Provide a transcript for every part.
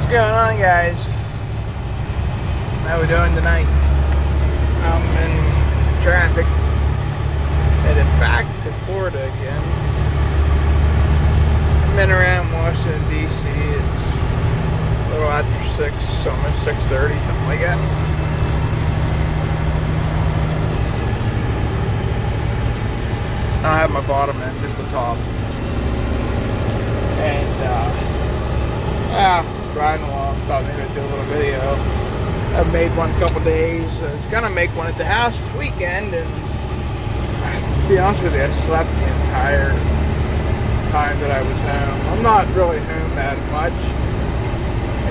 What's going on, guys? How we doing tonight? I'm in traffic, headed back to Florida again. I've been around Washington, D.C. It's a little after 6, almost 6:30, something like that. I don't have my bottom end, just the top. And, riding along, thought maybe I'd do a little video. I've made one a couple days. I was gonna make one at the house this weekend, and to be honest with you, I slept the entire time that I was home. I'm not really home that much,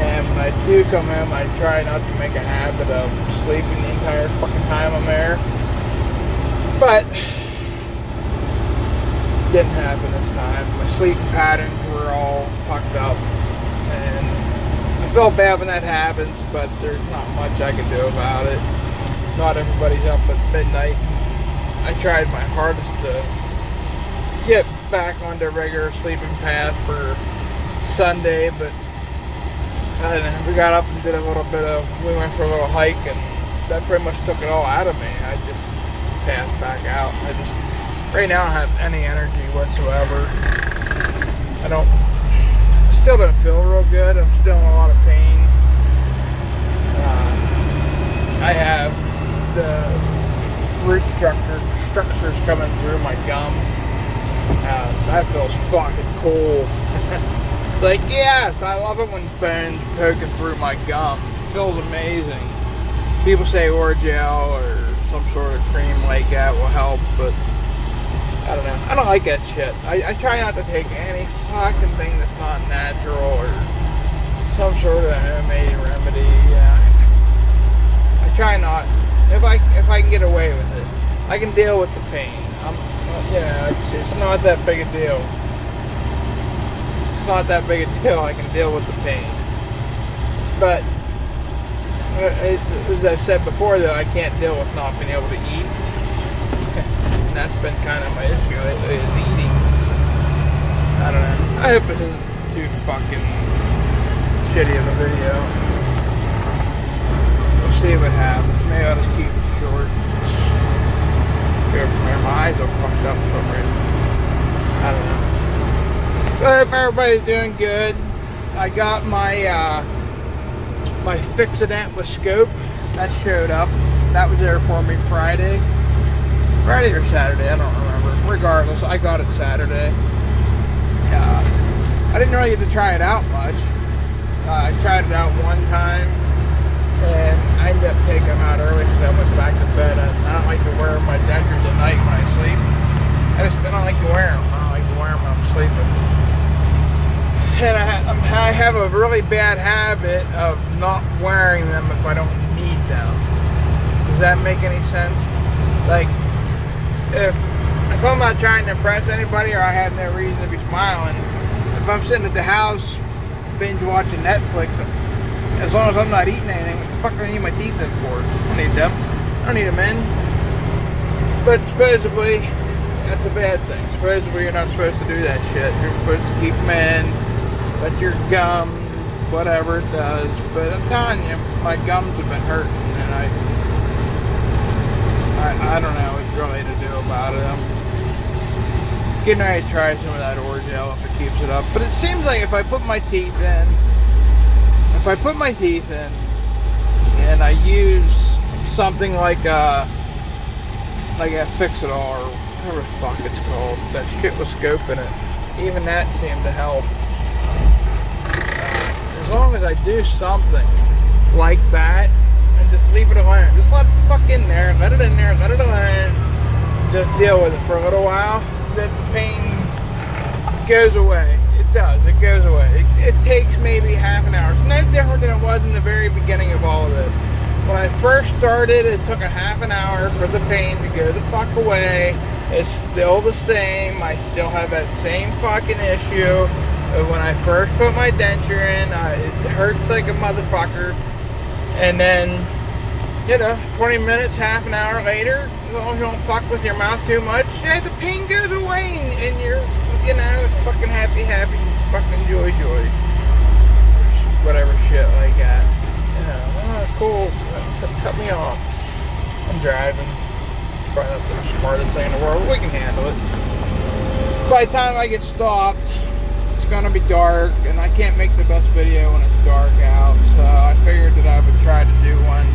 and when I do come home, I try not to make a habit of sleeping the entire fucking time I'm there. But didn't happen this time. My sleep patterns were all fucked up, and I feel bad when that happens, but there's not much I can do about it. Not everybody's up at midnight. I tried my hardest to get back on the regular sleeping path for Sunday, but I don't know. We got up and did we went for a little hike, and that pretty much took it all out of me. I just passed back out. Right now I don't have any energy whatsoever. I still don't feel real good. I'm still in a lot of pain. I have the root structures coming through my gum. That feels fucking cool. Like, yes, I love it when bones poking through my gum. It feels amazing. People say Orajel or some sort of cream like that will help, but I don't know. I don't like that shit. I try not to take any fucking thing that's not natural or some sort of homemade remedy. I try not. If I can get away with it, I can deal with the pain. It's not that big a deal. It's not that big a deal. I can deal with the pain. But as I've said before, though, I can't deal with not being able to eat. And that's been kind of my issue lately, is eating. I don't know. I hope it isn't too fucking shitty of a video. We'll see what happens. Maybe I'll just keep it short. Go from there. My eyes are fucked up for some reason. I don't know. But I hope everybody's doing good. I got my my Fix-A-Dent with scope. That showed up. That was there for me Friday or Saturday, I don't remember. Regardless, I got it Saturday. I didn't really get to try it out much. I tried it out one time, and I ended up taking them out early because I went back to bed. And I don't like to wear my dentures at night when I sleep. I don't like to wear them. I don't like to wear them when I'm sleeping. And I have a really bad habit of not wearing them if I don't need them. Does that make any sense? Like, if I'm not trying to impress anybody or I have no reason to be smiling, if I'm sitting at the house binge watching Netflix, as long as I'm not eating anything, what the fuck do I need my teeth in for? I don't need them. I don't need them in. But supposedly, that's a bad thing. Supposedly you're not supposed to do that shit. You're supposed to keep them in, let your gum, whatever it does. But I'm telling you, my gums have been hurting, and I don't know what really to do about it. I'm getting ready to try some of that Orajel if it keeps it up. But it seems like if I put my teeth in, and I use something like a Fix-It-All or whatever the fuck it's called, that shit with scope in it, even that seemed to help. As long as I do something like that, and just leave it alone. Just let it fuck in there, let it in there, let it alone. Just deal with it for a little while. Then the pain goes away. It does, it goes away. It takes maybe half an hour. It's no different than it was in the very beginning of all of this. When I first started, it took a half an hour for the pain to go the fuck away. It's still the same. I still have that same fucking issue. When I first put my denture in, it hurts like a motherfucker. And then, 20 minutes, half an hour later, as long as you don't fuck with your mouth too much, the pain goes away, and you're, fucking happy, fucking joy. whatever shit like that. You know, oh, cool, cut me off. I'm driving. Probably not the smartest thing in the world, but we can handle it. By the time I get stopped, it's gonna be dark, and I can't make the best video when it's dark out, so I figured that I would try to do one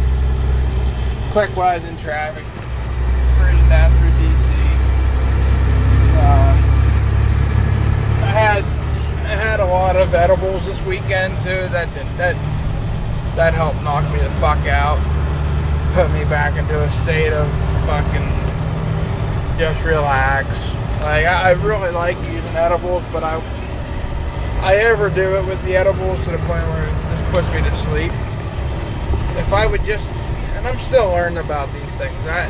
quick-wise in traffic, cruising down through DC. I had a lot of edibles this weekend too. That helped knock me the fuck out, put me back into a state of fucking just relax. Like, I really like using edibles, but I ever do it with the edibles to the point where it just puts me to sleep. If I would just, and I'm still learning about these things. I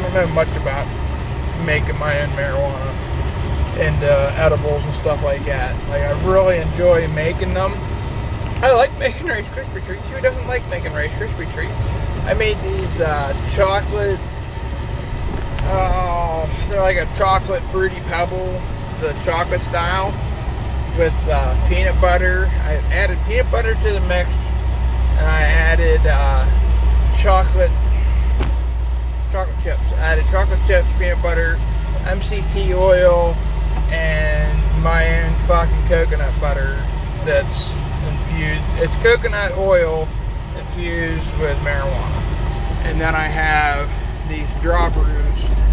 don't know much about making my own marijuana and edibles and stuff like that. Like, I really enjoy making them. I like making Rice Krispie treats. Who doesn't like making Rice Krispie treats? I made these chocolate. They're like a chocolate fruity pebble, the chocolate style, with peanut butter. I added peanut butter to the mix, and I added chocolate chips. I added chocolate chips, peanut butter, MCT oil, and my own fucking coconut butter that's infused. It's coconut oil infused with marijuana. And then I have these droppers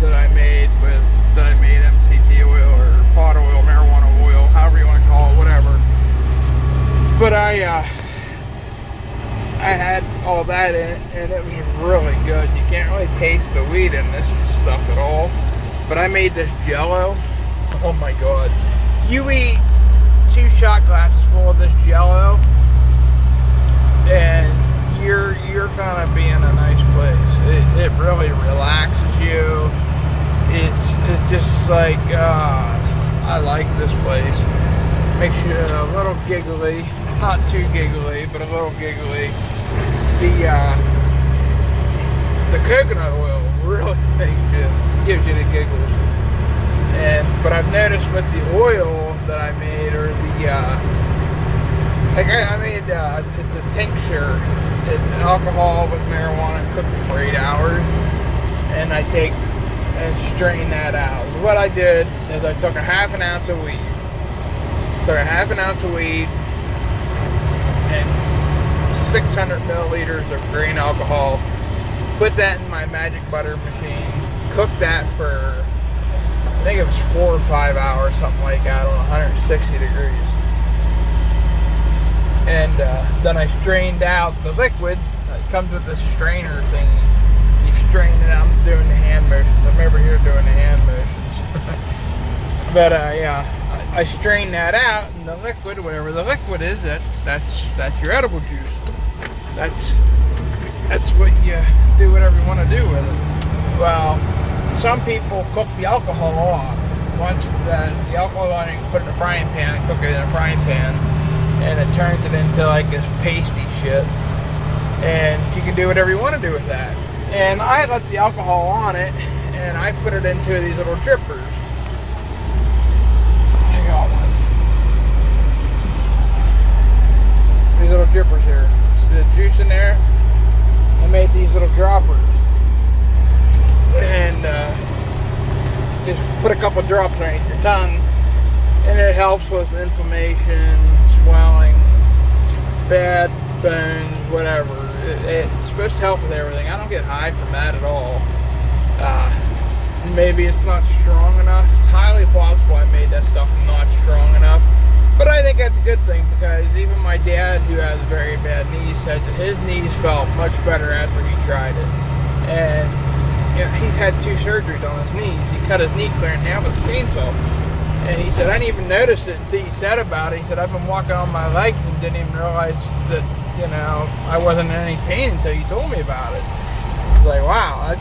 that I made MCT oil or pot oil, marijuana oil, however you want to call it, whatever. But I had all that in it, and it was really good. You can't really taste the weed in this stuff at all. But I made this Jello. Oh my god! You eat 2 shot glasses full of this Jello, and you're gonna be in a nice place. It really relaxes you. It's just like I like this place. Makes you a little giggly, not too giggly, but a little giggly. The coconut oil really gives you the giggles. But I've noticed with the oil that I made, or I made it's a tincture. It's alcohol with marijuana cooked for 8 hours, and I take and strain that out. What I did is I took a half an ounce of weed. And 600 milliliters of grain alcohol. Put that in my magic butter machine. Cooked that for, I think it was 4 or 5 hours, something like that, on 160 degrees. And then I strained out the liquid. It comes with this strainer thing. You strain it out. I'm doing the hand motions. I'm over here doing the hand motions. But I strain that out, and the liquid, whatever the liquid is, that's your edible juice. That's what you do whatever you want to do with it. Well, some people cook the alcohol off. Once the alcohol on it, you put it in a frying pan and cook it in a frying pan, and it turns it into like this pasty shit. And you can do whatever you want to do with that. And I let the alcohol on it, and I put it into these little drippers. I got one. These little drippers here. See the juice in there? I made these little droppers. And just put a couple drops underneath your tongue, and it helps with inflammation, swelling, bad bones, whatever. It's supposed to help with everything. I don't get high from that at all. Maybe it's not strong enough. It's highly possible I made that stuff not strong enough. But I think that's a good thing, because even my dad, who has very bad knees, said that his knees felt much better after he tried it. And you know, he's had 2 surgeries on his knees. He cut his knee clear in half with a chainsaw. And he said, I didn't even notice it until you said about it. He said, I've been walking on my legs and didn't even realize that, you know, I wasn't in any pain until you told me about it. I was like, wow,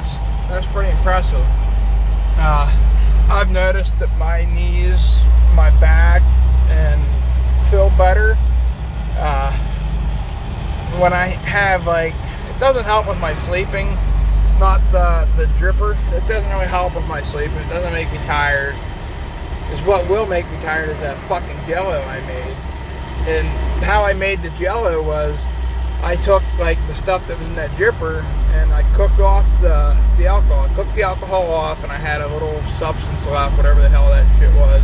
that's pretty impressive. I've noticed that my knees, my back, and feel better when I have, like, it doesn't help with my sleeping, not the dripper. It doesn't really help with my sleeping. It doesn't make me tired. Is what will make me tired is that fucking Jello I made. And how I made the Jello was I took like the stuff that was in that dripper and I cooked off the alcohol. I cooked the alcohol off and I had a little substance left, whatever the hell that shit was.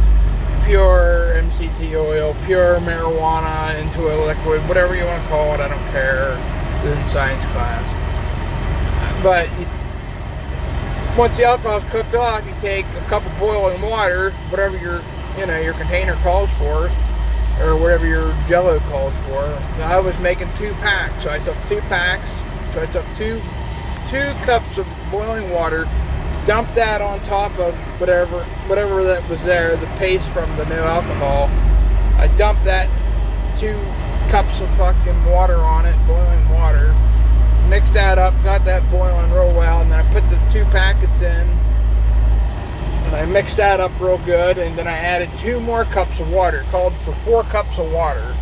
Pure MCT oil, pure marijuana into a liquid, whatever you want to call it, I don't care. It's in science class. But once the alcohol is cooked off, you take a cup of boiling water, whatever your container calls for, or whatever your Jello calls for. I was making 2 packs, so I took 2 packs. So I took two cups of boiling water, dumped that on top of whatever that was there, the paste from the no alcohol. I dumped that 2 cups of fucking water on it, boiling water. Mixed that up, got that boiling real well, and then I put the 2 packets in. And I mixed that up real good, and then I added 2 more cups of water. Called for 4 cups of water.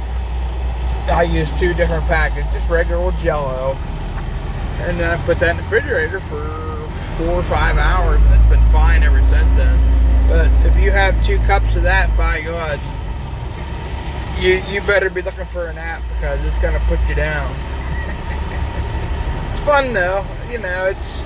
I used 2 different packets, just regular Jello. And then I put that in the refrigerator for 4 or 5 hours, and it's been fine ever since then. But if you have 2 cups of that, by God, you better be looking for a nap because it's gonna put you down. It's fun though, it's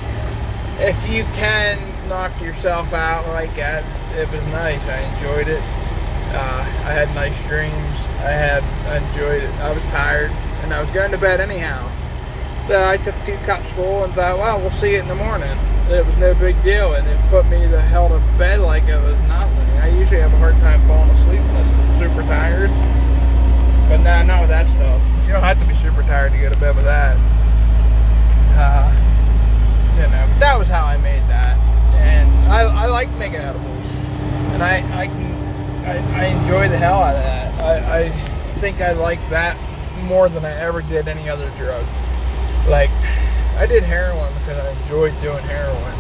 if you can knock yourself out like that, it was nice. I enjoyed it. I had nice dreams. I enjoyed it. I was tired and I was going to bed anyhow. So I took 2 cups full and thought, well, we'll see it in the morning. It was no big deal, and it put me the hell to bed like it was nothing. I usually have a hard time falling asleep unless I'm super tired. But nah, not with that stuff. You don't have to be super tired to go to bed with that. But that was how I made that. And I like making edibles. And I enjoy the hell out of that. I think I like that more than I ever did any other drug. Like, I did heroin because I enjoyed doing heroin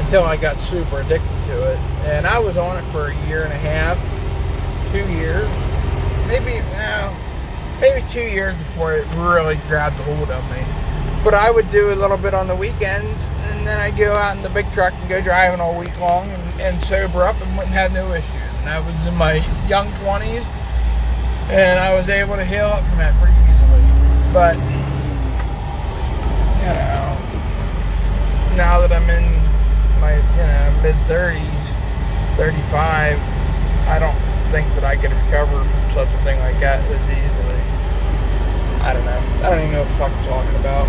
until I got super addicted to it. And I was on it for 1.5 years, 2 years, maybe 2 years before it really grabbed a hold of me. But I would do a little bit on the weekends, and then I'd go out in the big truck and go driving all week long and sober up and wouldn't have no issues. And I was in my young 20s, and I was able to heal up from that pretty easily. But now that I'm in my mid-30s, 35, I don't think that I could recover from such a thing like that as easily. I don't know. I don't even know what the fuck I'm talking about.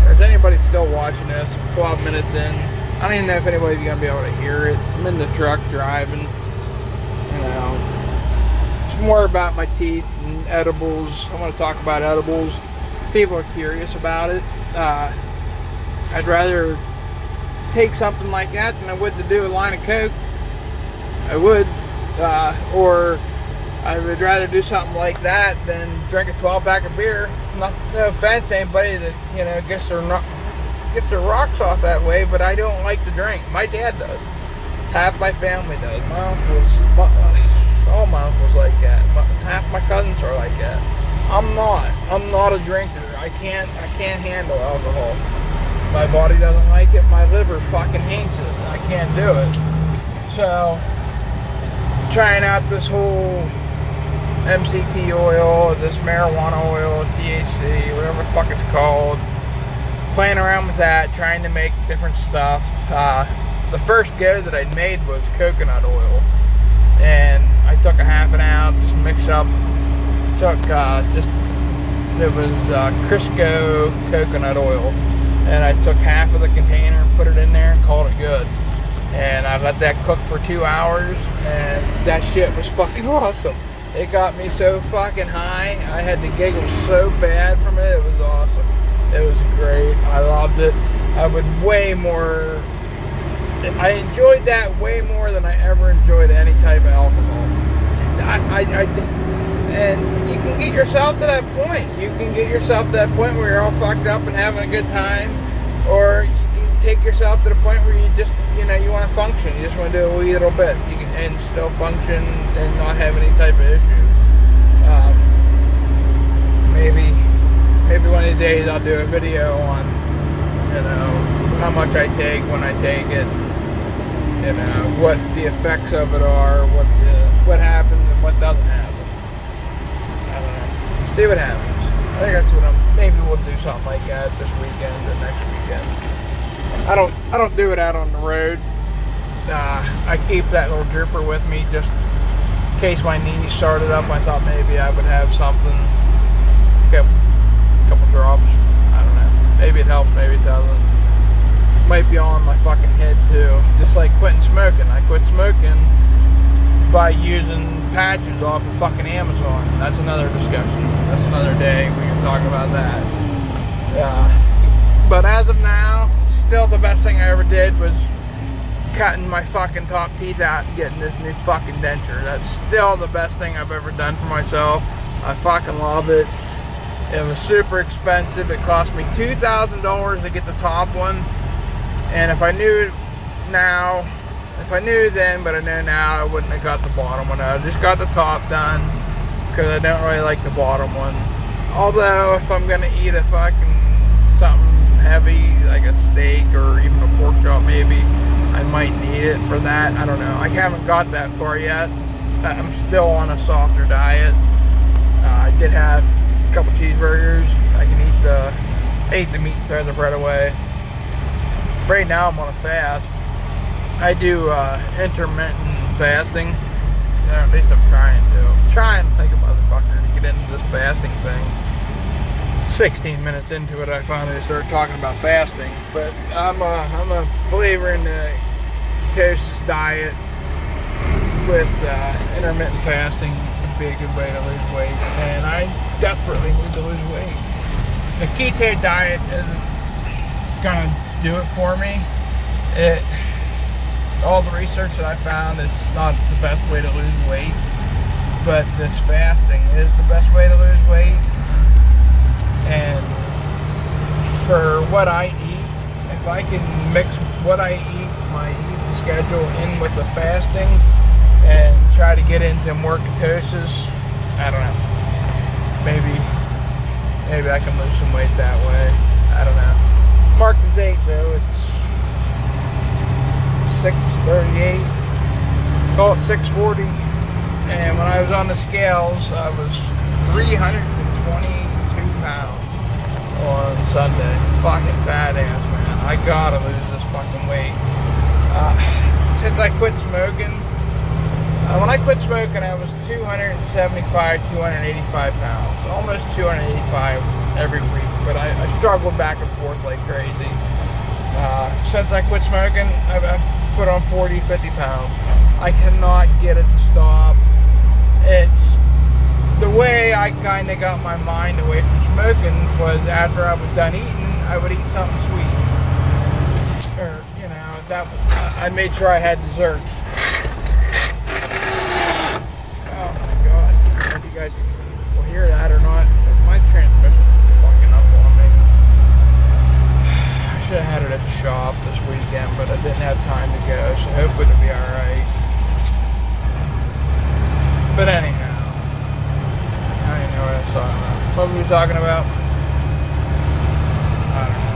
Or is anybody still watching this? 12 minutes in. I don't even know if anybody's going to be able to hear it. I'm in the truck driving. It's more about my teeth and edibles. I want to talk about edibles. People are curious about it. I'd rather take something like that than I would to do a line of coke. I would. Or I would rather do something like that than drink a 12-pack of beer. No offense to anybody that gets their rocks off that way, but I don't like to drink. My dad does. Half my family does. My uncles, all my uncles like that. Half my cousins are like that. I'm not a drinker. I can't handle alcohol. My body doesn't like it. My liver fucking hates it. I can't do it. So, trying out this whole MCT oil, this marijuana oil, THC, whatever the fuck it's called. Playing around with that, trying to make different stuff. The first go that I made was coconut oil. And I took a half an ounce, mix up, it was Crisco coconut oil. And I took half of the container and put it in there and called it good. And I let that cook for 2 hours, and that shit was fucking awesome. It got me so fucking high. I had to giggle so bad from it. It was awesome. It was great. I loved it. I enjoyed that way more than I ever enjoyed any type of alcohol. And you can get yourself to that point. You can get yourself to that point where you're all fucked up and having a good time, or you can take yourself to the point where you just, you want to function. You just want to do a wee little bit. You can and still function and not have any type of issues. Maybe one of these days I'll do a video on, how much I take when I take it, what the effects of it are, what happens and what doesn't happen. I don't know. See what happens. I think that's what maybe we'll do something like that this weekend or next weekend. I don't do it out on the road. I keep that little dripper with me just in case my knee started up. I thought maybe I would have something, a couple drops. I don't know. Maybe it helps, maybe it doesn't. Might be on my fucking head too. Just like quitting smoking. I quit smoking by using patches off of fucking Amazon. That's another discussion. That's another day. We can talk about that. But as of now, still the best thing I ever did was cutting my fucking top teeth out and getting this new fucking denture. That's still the best thing I've ever done for myself. I fucking love it. It was super expensive. It cost me $2,000 to get the top one. And if I knew then, but I know now, I wouldn't have got the bottom one. I just got the top done because I don't really like the bottom one. Although, if I'm gonna eat a fucking something heavy, like a steak or even a pork chop maybe, I might need it for that. I don't know. I haven't got that far yet. I'm still on a softer diet. I did have a couple cheeseburgers. I ate the meat and throw the bread away. Right now I'm on a fast. I do intermittent fasting. At least I'm trying like a motherfucker to get into this fasting thing. 16 minutes into it, I finally started talking about fasting. But I'm a believer in the ketosis diet with intermittent fasting. Would be a good way to lose weight, and I desperately need to lose weight. The keto diet isn't gonna do it for me. All the research that I found, it's not the best way to lose weight, but this fasting is the best way to lose weight. And for what I eat, if I can mix what I eat, my eating schedule in with the fasting and try to get into more ketosis, I don't know, maybe I can lose some weight that way. I don't know. Mark the date though, it's 6:38, call it 6:40, and when I was on the scales, I was 322 pounds on Sunday. Fucking fat ass, man. I gotta lose this fucking weight. Since I quit smoking, when I quit smoking, I was 275, 285 pounds, almost 285 every week, but I struggled back and forth like crazy. Since I quit smoking, I've put on 40, 50 pounds. I cannot get it to stop. It's the way I kind of got my mind away from smoking was after I was done eating, I would eat something sweet. Or, I made sure I had desserts. Oh my God. I don't know if you guys will hear that or not. My transmission is fucking up on me. I should have had it at the shop this weekend, but I didn't have time to go, so hopefully it'll be alright. But anyhow, I don't know what I was talking about. What were we talking about? I don't know.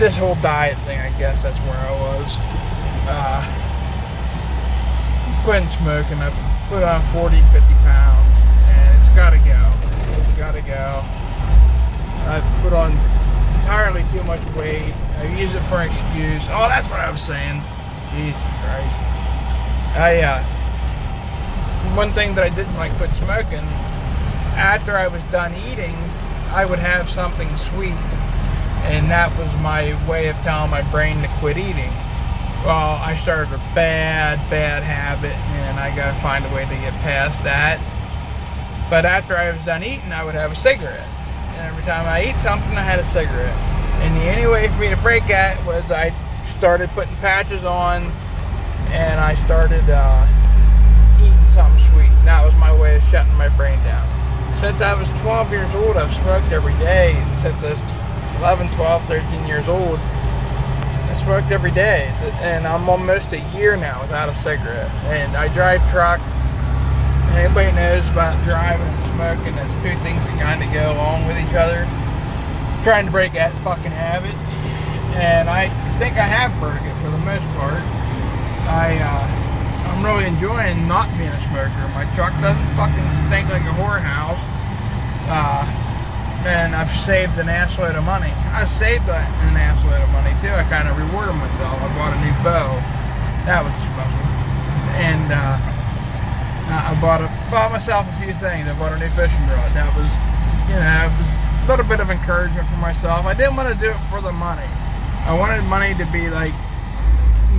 This whole diet thing, I guess that's where I was. Quitting smoking, I put on 40, 50 pounds, and it's gotta go. It's gotta go. I put on entirely too much weight. I use it for an excuse. Oh, that's what I was saying. Jesus Christ. One thing that I did when I quit smoking, after I was done eating, I would have something sweet, and that was my way of telling my brain to quit eating. Well, I started a bad habit, and I gotta find a way to get past that. But after I was done eating, I would have a cigarette. And every time I eat something, I had a cigarette. And the only way for me to break that was I started putting patches on, and I started eating something sweet. And that was my way of shutting my brain down. Since I was 12 years old, I've smoked every day. Since I was 11, 12, 13 years old, I smoked every day. And I'm almost a year now without a cigarette. And I drive truck. Anybody knows about driving and smoking, there's two things that kind of go along with each other. I'm trying to break that fucking habit. And I think I have broke it for the most part. I'm really enjoying not being a smoker. My truck doesn't fucking stink like a whorehouse. And I've saved an assload of money. I saved an assload of money too. I kind of rewarded myself. I bought a new bow. That was special. And I bought myself a few things. I bought a new fishing rod. That was, it was a little bit of encouragement for myself. I didn't want to do it for the money. I wanted money to be like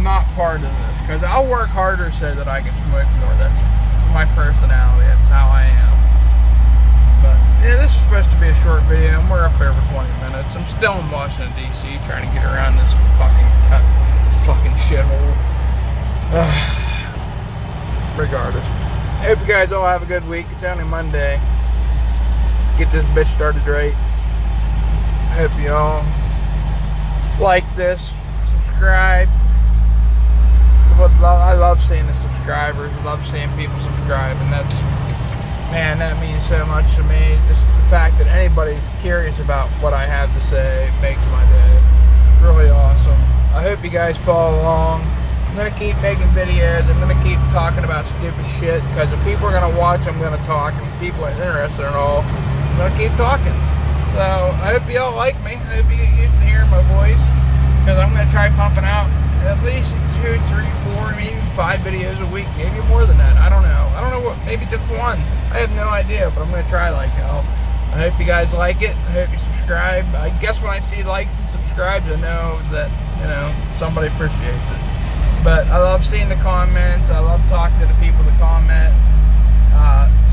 not part of this, because I'll work harder so that I can smoke more. That's my personality. That's how I am. But yeah, this is supposed to be a short video, and we're up here for 20 minutes. I'm still in Washington, D.C., trying to get around this fucking shithole. Regardless, I hope you guys all have a good week. It's only Monday. Let's get this bitch started right. I hope you all like this, subscribe. I love seeing the subscribers. I love seeing people subscribe, and man, that means so much to me. Just the fact that anybody's curious about what I have to say makes my day. It's really awesome. I hope you guys follow along. I'm going to keep making videos. I'm going to keep talking about stupid shit, because if people are going to watch, I'm going to talk, and people are interested in all, I'm going to keep talking. So I hope you all like me. I hope you get used to hearing my voice, because I'm going to try pumping out at least 2, 3, 4, maybe 5 videos a week, maybe more than that. I don't know what, maybe just one. I have no idea, but I'm going to try like hell. I hope you guys like it. I hope you subscribe. I guess when I see likes and subscribes, I know that, somebody appreciates it. But I love seeing the comments. I love talking to the people that comment.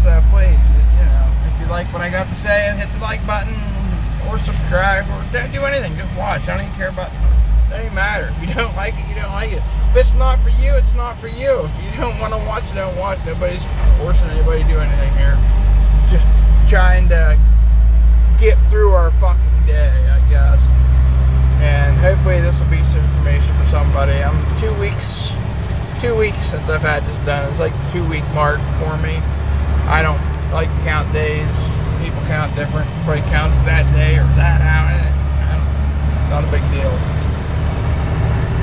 So please, if you like what I got to say, hit the like button or subscribe, or don't do anything. Just watch. I don't even care about it. It doesn't matter. If you don't like it, you don't like it. If it's not for you, it's not for you. If you don't want to watch, don't watch. Nobody's forcing anybody to do anything here. Just trying to get through our fucking day, I guess. And hopefully this will be some information for somebody. I'm 2 weeks since I've had this done. It's like the 2-week mark for me. I don't like to count days. People count different. Everybody counts that day or that hour. Not a big deal.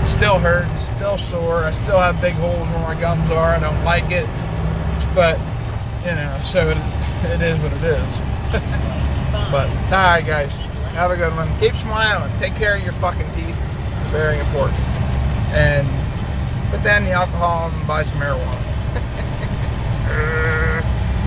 Still hurts, still sore. I still have big holes where my gums are. I don't like it, but so it is what it is. But alright, guys, have a good one. Keep smiling. Take care of your fucking teeth. It's very important. And put down the alcohol and buy some marijuana.